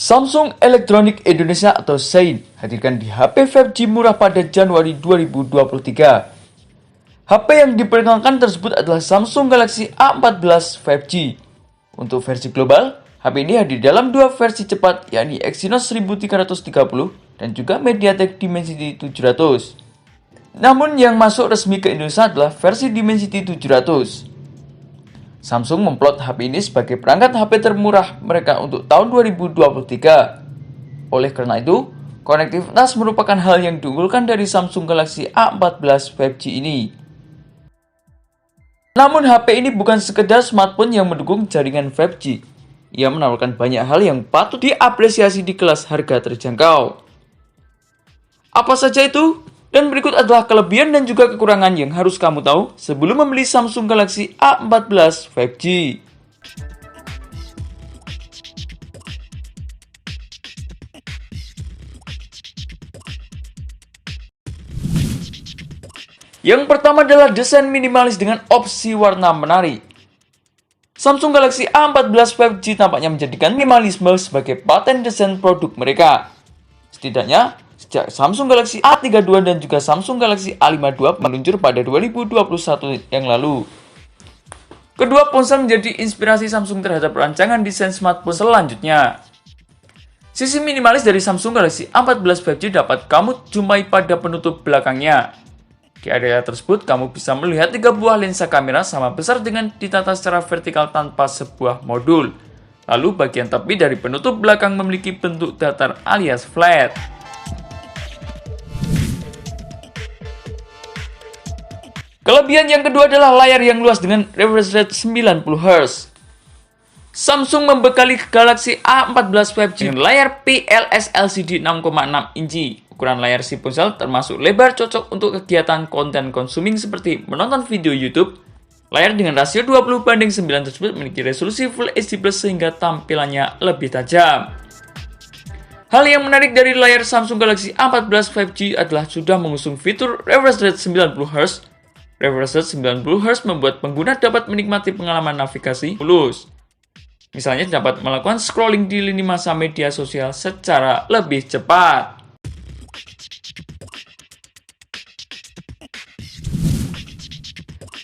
Samsung Electronics Indonesia atau SEIN hadirkan di HP 5G murah pada Januari 2023. HP yang diperkenalkan tersebut adalah Samsung Galaxy A14 5G. Untuk versi global, HP ini hadir dalam dua versi cepat, yakni Exynos 1330 dan juga MediaTek Dimensity 700. Namun yang masuk resmi ke Indonesia adalah versi Dimensity 700. Samsung memplot HP ini sebagai perangkat HP termurah mereka untuk tahun 2023. Oleh karena itu, konektivitas merupakan hal yang diunggulkan dari Samsung Galaxy A14 5G ini. Namun HP ini bukan sekedar smartphone yang mendukung jaringan 5G. Ia menawarkan banyak hal yang patut diapresiasi di kelas harga terjangkau. Apa saja itu? Dan berikut adalah kelebihan dan juga kekurangan yang harus kamu tahu sebelum membeli Samsung Galaxy A14 5G. Yang pertama adalah desain minimalis dengan opsi warna menarik. Samsung Galaxy A14 5G tampaknya menjadikan minimalisme sebagai paten desain produk mereka. Setidaknya, sejak Samsung Galaxy A32 dan juga Samsung Galaxy A52 meluncur pada 2021 yang lalu. Kedua ponsel menjadi inspirasi Samsung terhadap rancangan desain smartphone selanjutnya. Sisi minimalis dari Samsung Galaxy A14 5G dapat kamu jumpai pada penutup belakangnya. Di area tersebut, kamu bisa melihat 3 buah lensa kamera sama besar dengan ditata secara vertikal tanpa sebuah modul. Lalu bagian tepi dari penutup belakang memiliki bentuk datar alias flat. Kelebihan yang kedua adalah layar yang luas dengan refresh rate 90Hz. Samsung membekali Galaxy A14 5G dengan layar PLS LCD 6,6 inci. Ukuran layar si ponsel termasuk lebar cocok untuk kegiatan konten consuming seperti menonton video YouTube. Layar dengan rasio 20:9 tersebut memiliki resolusi Full HD Plus sehingga tampilannya lebih tajam. Hal yang menarik dari layar Samsung Galaxy A14 5G adalah sudah mengusung fitur refresh rate 90Hz. Refresh rate 90Hz membuat pengguna dapat menikmati pengalaman navigasi mulus. Misalnya dapat melakukan scrolling di lini masa media sosial secara lebih cepat.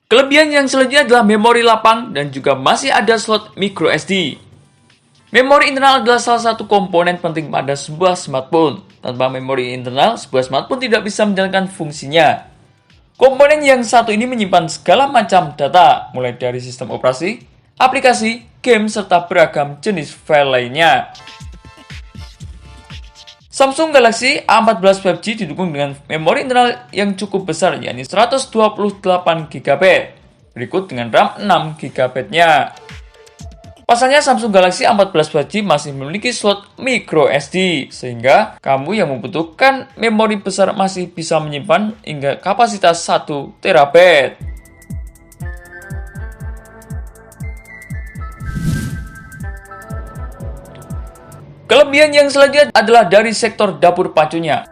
Kelebihan yang selanjutnya adalah memori lapang dan juga masih ada slot micro SD. Memori internal adalah salah satu komponen penting pada sebuah smartphone. Tanpa memori internal, sebuah smartphone tidak bisa menjalankan fungsinya. Komponen yang satu ini menyimpan segala macam data, mulai dari sistem operasi, aplikasi, game, serta beragam jenis file lainnya. Samsung Galaxy A14 5G didukung dengan memori internal yang cukup besar, yakni 128GB. Berikut dengan RAM 6GB-nya. Pasalnya Samsung Galaxy A14 5G masih memiliki slot micro SD, sehingga kamu yang membutuhkan memori besar masih bisa menyimpan hingga kapasitas 1TB. Kelebihan yang selanjutnya adalah dari sektor dapur pacunya.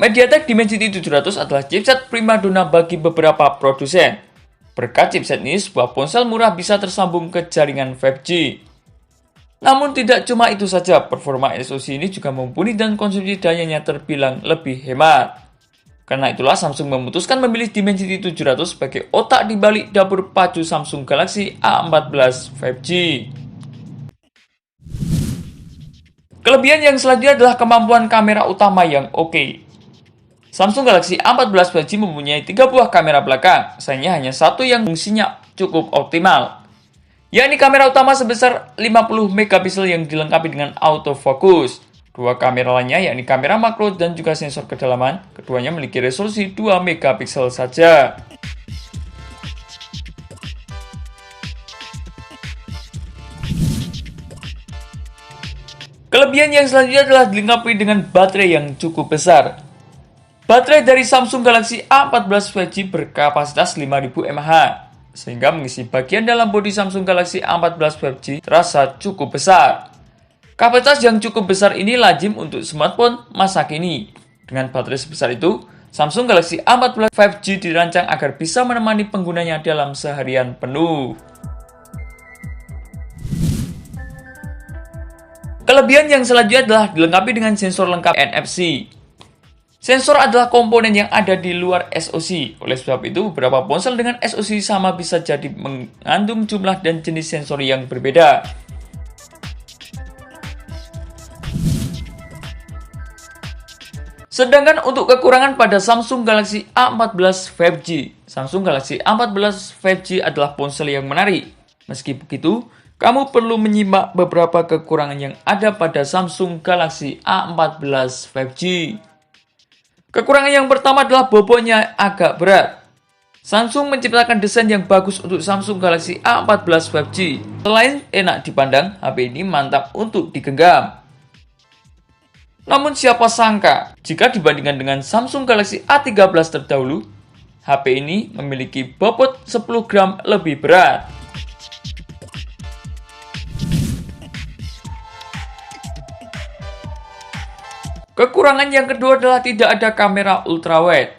MediaTek Dimensity 700 adalah chipset primadona bagi beberapa produsen. Berkat chipset ini, sebuah ponsel murah bisa tersambung ke jaringan 5G. Namun tidak cuma itu saja, performa SoC ini juga mumpuni dan konsumsi dayanya terbilang lebih hemat. Karena itulah Samsung memutuskan memilih Dimensity 700 sebagai otak di balik dapur pacu Samsung Galaxy A14 5G. Kelebihan yang selanjutnya adalah kemampuan kamera utama yang oke. Samsung Galaxy A14 5G mempunyai 3 buah kamera belakang, sayangnya hanya satu yang fungsinya cukup optimal, yakni kamera utama sebesar 50MP yang dilengkapi dengan autofocus. Dua kamera lainnya yakni kamera makro dan juga sensor kedalaman, keduanya memiliki resolusi 2MP saja. Kelebihan yang selanjutnya adalah dilengkapi dengan baterai yang cukup besar. Baterai dari Samsung Galaxy A14 5G berkapasitas 5000 mAh, sehingga mengisi bagian dalam bodi Samsung Galaxy A14 5G terasa cukup besar. Kapasitas yang cukup besar ini lazim untuk smartphone masa kini. Dengan baterai sebesar itu, Samsung Galaxy A14 5G dirancang agar bisa menemani penggunanya dalam seharian penuh. Kelebihan yang selanjutnya adalah dilengkapi dengan sensor lengkap NFC. Sensor adalah komponen yang ada di luar SoC. Oleh sebab itu, beberapa ponsel dengan SoC sama bisa jadi mengandung jumlah dan jenis sensor yang berbeda. Sedangkan untuk kekurangan pada Samsung Galaxy A14 5G. Samsung Galaxy A14 5G adalah ponsel yang menarik. Meski begitu, kamu perlu menyimak beberapa kekurangan yang ada pada Samsung Galaxy A14 5G. Kekurangan yang pertama adalah bobotnya agak berat. Samsung menciptakan desain yang bagus untuk Samsung Galaxy A14 5G. Selain enak dipandang, HP ini mantap untuk digenggam. Namun siapa sangka, jika dibandingkan dengan Samsung Galaxy A13 terdahulu, HP ini memiliki bobot 10 gram lebih berat. Kekurangan yang kedua adalah tidak ada kamera ultrawide.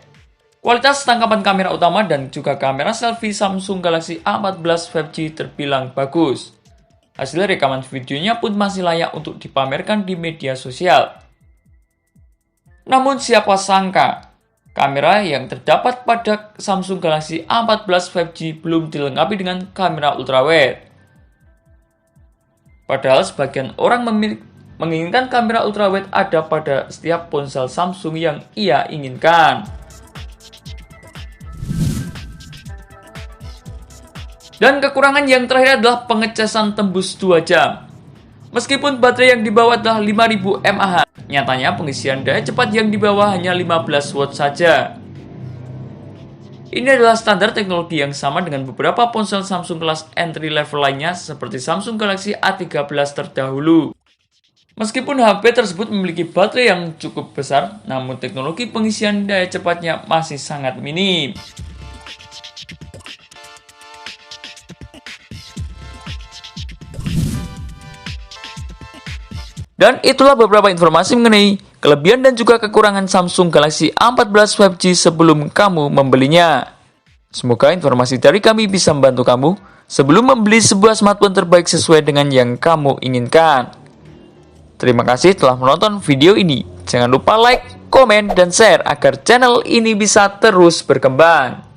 Kualitas tangkapan kamera utama dan juga kamera selfie Samsung Galaxy A14 5G terbilang bagus. Hasil rekaman videonya pun masih layak untuk dipamerkan di media sosial. Namun siapa sangka, kamera yang terdapat pada Samsung Galaxy A14 5G belum dilengkapi dengan kamera ultrawide. Padahal sebagian orang menginginkan kamera ultrawide ada pada setiap ponsel Samsung yang ia inginkan. Dan kekurangan yang terakhir adalah pengecasan tembus 2 jam. Meskipun baterai yang dibawa adalah 5000 mAh, nyatanya pengisian daya cepat yang dibawa hanya 15 watt saja. Ini adalah standar teknologi yang sama dengan beberapa ponsel Samsung kelas entry level lainnya seperti Samsung Galaxy A13 terdahulu. Meskipun HP tersebut memiliki baterai yang cukup besar, namun teknologi pengisian daya cepatnya masih sangat minim. Dan itulah beberapa informasi mengenai kelebihan dan juga kekurangan Samsung Galaxy A14 5G sebelum kamu membelinya. Semoga informasi dari kami bisa membantu kamu sebelum membeli sebuah smartphone terbaik sesuai dengan yang kamu inginkan. Terima kasih telah menonton video ini. Jangan lupa like, komen, dan share agar channel ini bisa terus berkembang.